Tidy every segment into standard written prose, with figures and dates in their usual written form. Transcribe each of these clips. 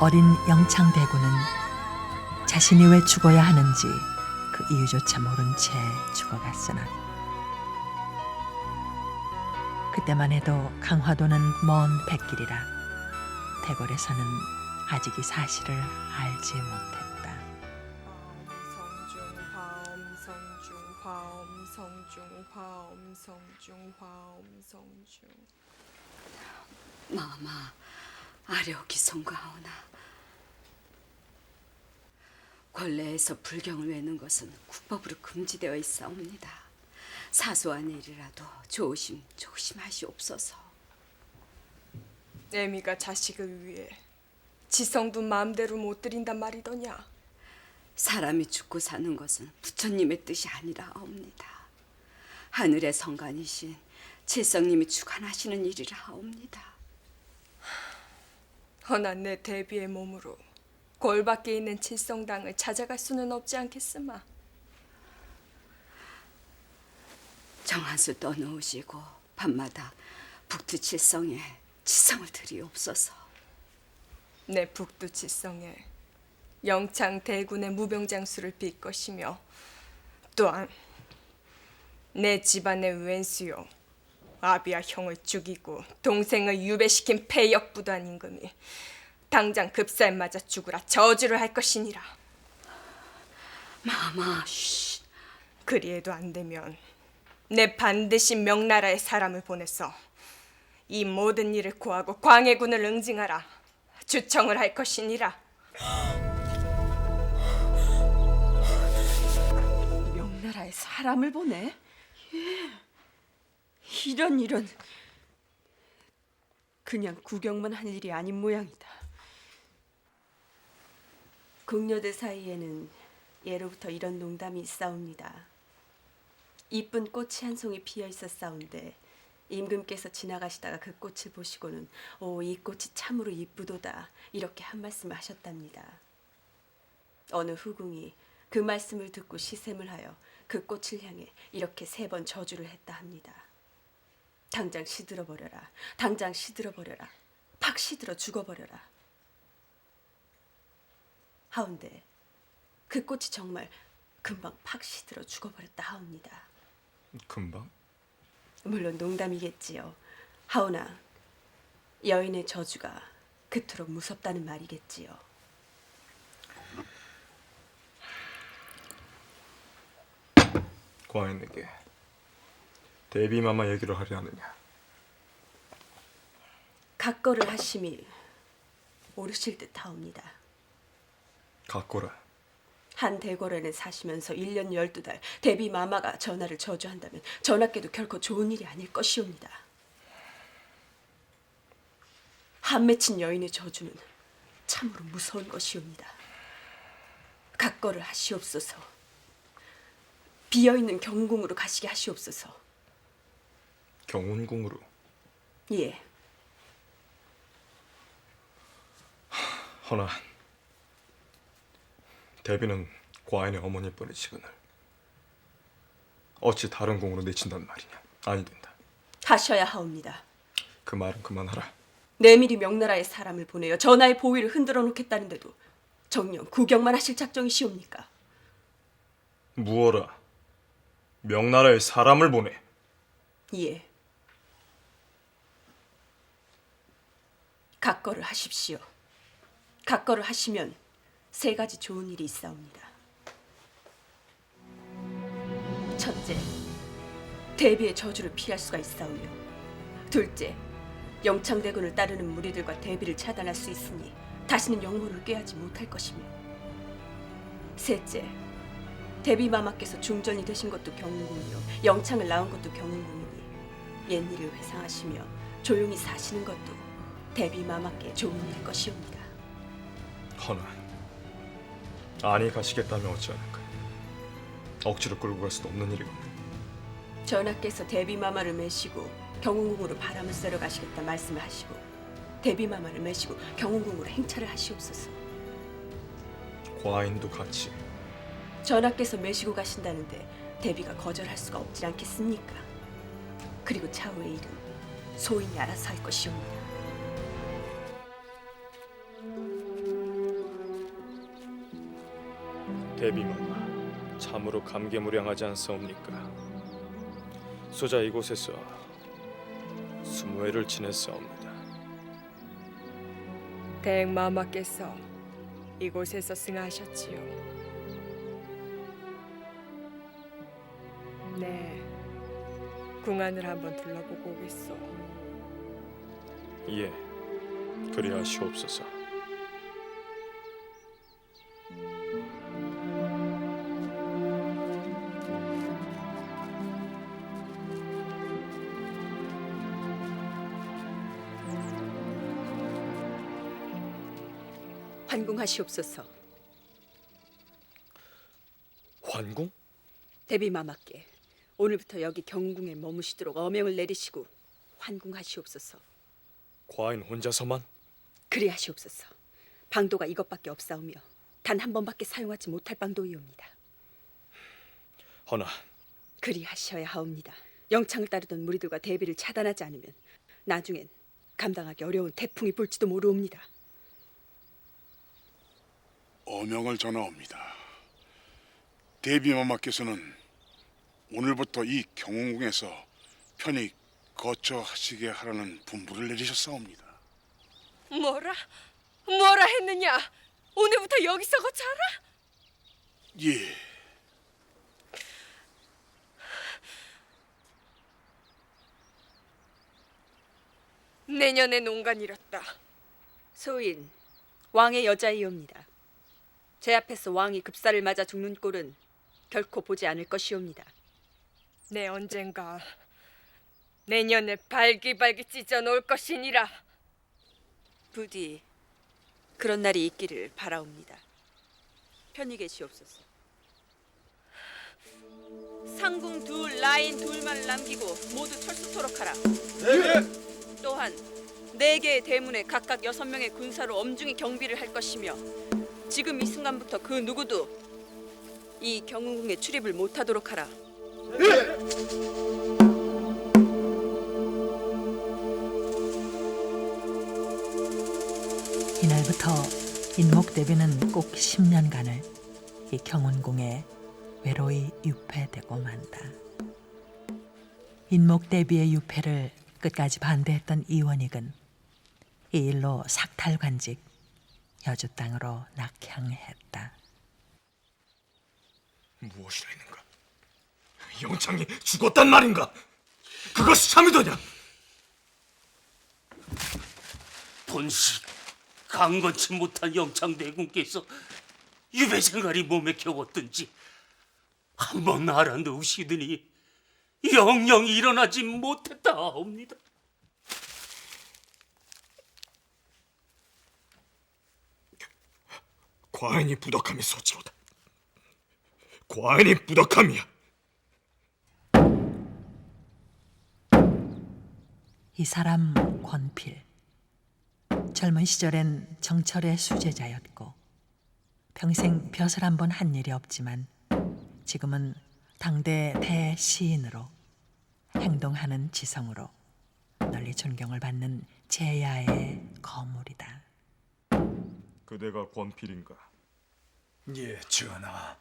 어린 영창대군은 자신이 왜 죽어야 하는지 그 이유조차 모른 채 죽어갔으나 그때만 해도 강화도는 먼 백길이라 대궐에서는 아직 이 사실을 알지 못했다. 화엄성중 마마 아려오기 송가오나 권례에서 불경을 외는 것은 국법으로 금지되어 있사옵니다. 사소한 일이라도 조심하시옵소서. 애미가 자식을 위해 지성도 마음대로 못 드린단 말이더냐. 사람이 죽고 사는 것은 부처님의 뜻이 아니라옵니다. 하늘의 성간이신 칠성님이 주관하시는 일이라옵니다. 허나 내 대비의 몸으로 골 밖에 있는 칠성당을 찾아갈 수는 없지 않겠으마. 정한수 떠놓으시고 밤마다 북두칠성에 치성을 드리옵소서. 내 북두칠성에 영창 대군의 무병장수를 빌 것이며 또한 내 집안의 왼수요 아비와 형을 죽이고 동생을 유배시킨 폐역부도한 임금이 당장 급살 맞아 죽으라 저주를 할 것이니라. 마마, 쉿. 그리해도 안 되면 내 반드시 명나라의 사람을 보내서 이 모든 일을 고하고 광해군을 응징하라 주청을 할 것이니라. 명나라에 사람을 보내? 예. 이런 그냥 구경만 할 일이 아닌 모양이다. 궁녀들 사이에는 예로부터 이런 농담이 있사옵니다. 이쁜 꽃이 한 송이 피어 있었사온데 임금께서 지나가시다가 그 꽃을 보시고는 오, 이 꽃이 참으로 이쁘도다 이렇게 한 말씀을 하셨답니다. 어느 후궁이 그 말씀을 듣고 시샘을 하여 그 꽃을 향해 이렇게 3번 저주를 했다 합니다. 당장 시들어버려라. 당장 시들어버려라. 팍 시들어 죽어버려라. 하운데 그 꽃이 정말 금방 팍 시들어 죽어버렸다 하옵니다. 금방? 물론 농담이겠지요. 하오나 여인의 저주가 그토록 무섭다는 말이겠지요. 과인에게 대비마마 얘기를 하려 하느냐? 각거를 하심이 오르실 듯 하옵니다. 각고라. 한 대궐에는 사시면서 1년 12달 대비 마마가 전하를 저주한다면 전하께도 결코 좋은 일이 아닐 것이옵니다. 한 맺힌 여인의 저주는 참으로 무서운 것이옵니다. 각거를 하시옵소서. 비어있는 경궁으로 가시게 하시옵소서. 경운궁으로. 예. 허나 대비는 과인의 어머니일 뿐이지거늘 어찌 다른 궁으로 내친단 말이냐? 아니 된다. 하셔야 하옵니다. 그 말은 그만하라. 내밀히 명나라의 사람을 보내어 전하의 보위를 흔들어 놓겠다는데도 정녕 구경만 하실 작정이시옵니까? 무어라. 명나라의 사람을 보내. 예. 각거를 하십시오. 각거를 하시면 3가지 좋은 일이 있사옵니다. 첫째, 대비의 저주를 피할 수가 있사오며, 둘째, 영창대군을 따르는 무리들과 대비를 차단할 수 있으니 다시는 영모를 꾀하지 못할 것이며, 셋째, 대비마마께서 중전이 되신 것도 경운궁이요 영창을 낳은 것도 경운궁이니 옛일을 회상하시며 조용히 사시는 것도 대비마마께 좋은 일일 것이옵니다. 허나 아니 가시겠다면 어찌하는가? 억지로 끌고 갈 수도 없는 일이군. 전하께서 대비마마를 메시고 경운궁으로 바람을 쐬러 가시겠다 말씀을 하시고 대비마마를 메시고 경운궁으로 행차를 하시옵소서. 과인도 같이. 전하께서 메시고 가신다는데 대비가 거절할 수가 없지 않겠습니까? 그리고 차후의 일은 소인이 알아서 할 것이옵니다. 대비마마, 참으로 감개무량하지 않사옵니까? 소자 이곳에서 20회를 지냈사옵니다. 대행마마께서 이곳에서 승하하셨지요. 네, 궁안을 한번 둘러보고 오겠소. 예, 그리하시옵소서. 환궁하시옵소서. 환궁? 대비마마께 오늘부터 여기 경궁에 머무시도록 어명을 내리시고 환궁하시옵소서. 과인 혼자서만? 그리하시옵소서. 방도가 이것밖에 없사오며 단 한 번밖에 사용하지 못할 방도이옵니다. 허나 그리하셔야 하옵니다. 영창을 따르던 무리들과 대비를 차단하지 않으면 나중엔 감당하기 어려운 태풍이 불지도 모르옵니다. 어명을 전하옵니다. 대비마마께서는 오늘부터 이 경운궁에서 편히 거처하시게 하라는 분부를 내리셨사옵니다. 뭐라 했느냐? 오늘부터 여기서 거처하라? 예, 내년에 농간 이뤘다. 소인, 왕의 여자이옵니다. 제 앞에서 왕이 급사를 맞아 죽는 꼴은 결코 보지 않을 것이옵니다. 내 언젠가 내년에 발기발기 찢어 놓을 것이니라. 부디 그런 날이 있기를 바라옵니다. 편히 계시옵소서. 상궁 둘, 라인 둘만을 남기고 모두 철수토록 하라. 네. 또한 4개의 대문에 각각 6명의 군사로 엄중히 경비를 할 것이며 지금 이 순간부터 그 누구도 이 경운궁에 출입을 못하도록 하라. 이날부터 인목대비는 꼭 10년간을 이 경운궁에 외로이 유폐되고 만다. 인목대비의 유폐를 끝까지 반대했던 이원익은 이 일로 삭탈관직 여주 땅으로 낙향했다. 무엇이라 했는가? 영창이 죽었단 말인가? 그것이 참이더냐? 본시 강건치 못한 영창대군께서 유배생활이 몸에 겨웠든지 한번 알아놓으시더니 영영 일어나지 못했다옵니다. 과인이 부덕함이 소치로다. 과인이 부덕함이야. 이 사람 권필. 젊은 시절엔 정철의 수제자였고 평생 벼슬 한 번 한 일이 없지만 지금은 당대 대시인으로 행동하는 지성으로 널리 존경을 받는 제야의 거물이다. 그대가 권필인가? 예, 전하.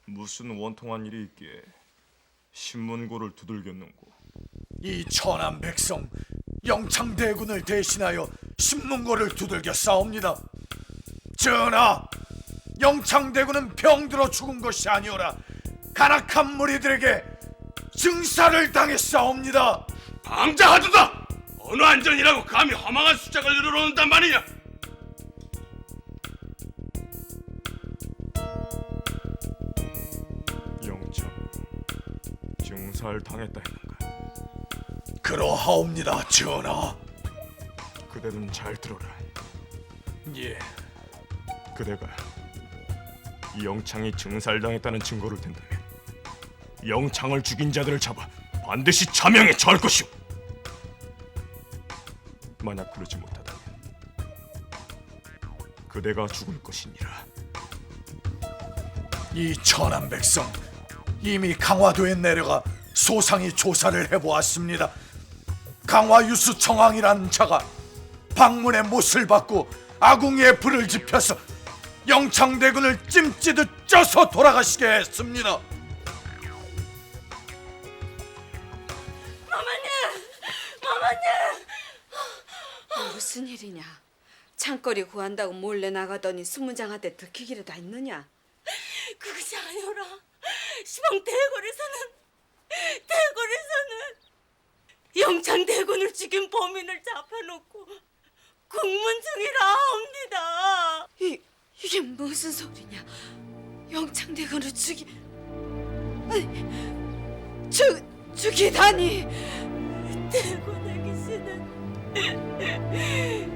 무슨 원통한 일이 있기에 신문고를 두들겼는고? 이 천한 백성 영창대군을 대신하여 신문고를 두들겨 싸웁니다. 전하, 영창대군은 병들어 죽은 것이 아니오라 간악한 무리들에게 증사를 당했사옵니다. 방자하도다! 어느 안전이라고 감히 허망한 수작을 이루어놓는단 말이냐? 영창 증사를 당했다 했는가? 그러하옵니다, 전하. 그대는 잘 들어라. 예, 그대가 이 영창이 증살당했다는 증거를 댄다면 영창을 죽인 자들을 잡아 반드시 자명에 처할 것이오. 만약 그러지 못하다면 그대가 죽을 것이니라. 이 천한 백성 이미 강화도에 내려가 소상히 조사를 해보았습니다. 강화유수 청왕이라는 자가 방문의 못을 받고 아궁이에 불을 지펴서 영창대군을 찜찌듯 쪄서 돌아가시게 했습니다. 무슨 일이냐? 창거리 구한다고 몰래 나가더니 수문장한테 들키기를 다 있느냐? 그것이 아니오라. 시방 대궐에서는 영창대군을 죽인 범인을 잡아놓고 국문 중이라 합니다. 이게 무슨 소리냐? 영창대군을 아니, 죽이다니! 대군의 귀신은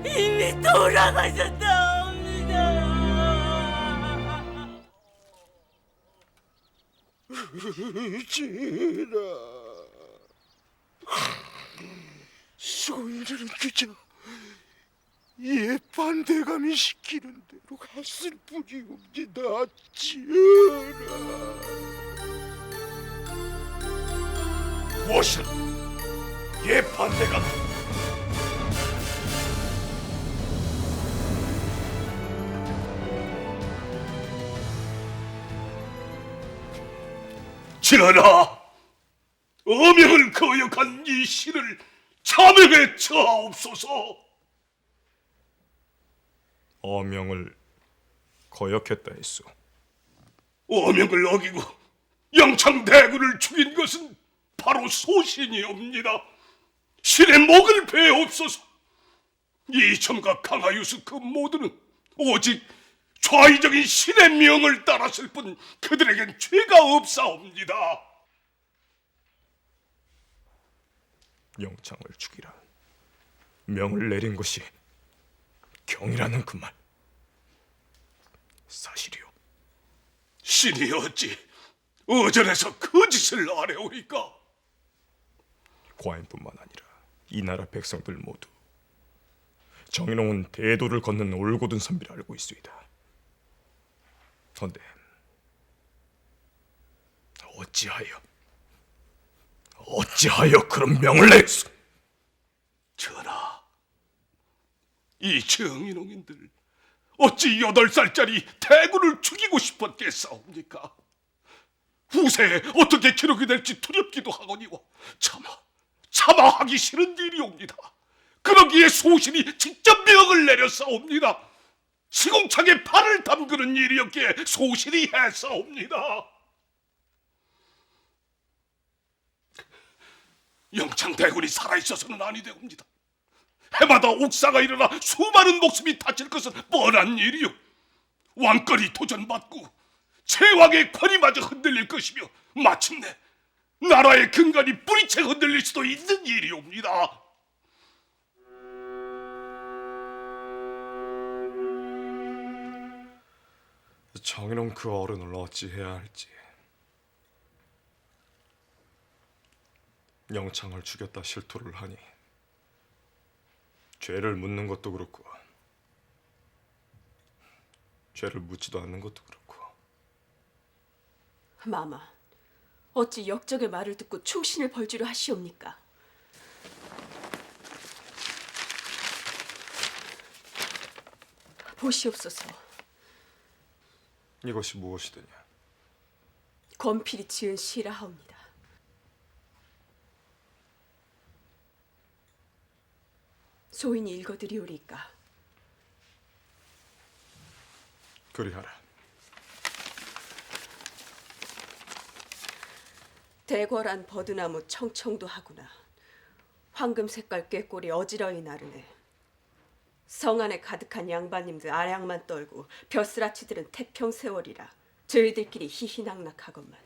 이미 돌아가셨다 합니다. 지라 소인들은 그저 반대감이 시키는 대로 갔을 뿐이옵니다. 지라 무엇이든 반대감. 전하, 어명을 거역한 이 신을 자명에 처하옵소서. 어명을 거역했다 했소. 어명을 어기고 영창대군을 죽인 것은 바로 소신이옵니다. 신의 목을 베옵소서. 이첨과 강하유수 그 모두는 오직 좌의적인 신의 명을 따랐을 뿐 그들에겐 죄가 없사옵니다. 영창을 죽이라 명을 내린 것이 경이라는 그 말 사실이오. 신이 어찌 어전에서 거짓을 아뢰오리까? 과인뿐만 아니라 이 나라 백성들 모두 정인홍은 대도를 걷는 올곧은 선비를 알고 있소이다. 헌데 어찌하여 그런 명을 내렸소? 전하, 이 정인홍인들 어찌 8살짜리 대군을 죽이고 싶었겠사옵니까? 후세에 어떻게 기록이 될지 두렵기도 하거니와 차마 하기 싫은 일이옵니다. 그러기에 소신이 직접 명을 내렸사옵니다. 시궁창에 발을 담그는 일이었기에 소신이 했사옵니다. 영창대군이 살아있어서는 아니되옵니다. 해마다 옥사가 일어나 수많은 목숨이 다칠 것은 뻔한 일이요. 왕권이 도전받고 제왕의 권위마저 흔들릴 것이며 마침내 나라의 근간이 뿌리채 흔들릴 수도 있는 일이옵니다. 정인홍 그 어른을 어찌해야 할지. 영창을 죽였다 실토를 하니 죄를 묻는 것도 그렇고 죄를 묻지도 않는 것도 그렇고. 마마, 어찌 역적의 말을 듣고 충신을 벌주려 하시옵니까? 보시옵소서. 이것이 무엇이더냐? 권필이 지은 시라 하옵니다. 소인이 읽어드리오리까? 그리하라. 대궐한 버드나무 청청도 하구나. 황금 색깔 꾀꼬리 어지러이 나르네. 성 안에 가득한 양반님들 아량만 떨고 벼슬아치들은 태평세월이라 저희들끼리 희희낙낙하건만.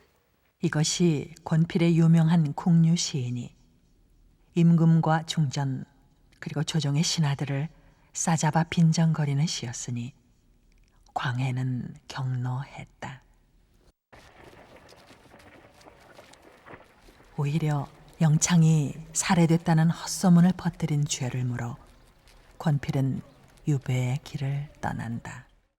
이것이 권필의 유명한 궁류 시인이 임금과 중전 그리고 조정의 신하들을 싸잡아 빈정거리는 시였으니 광해는 경노했다. 오히려 영창이 살해됐다는 헛소문을 퍼뜨린 죄를 물어 권필은 유배의 길을 떠난다.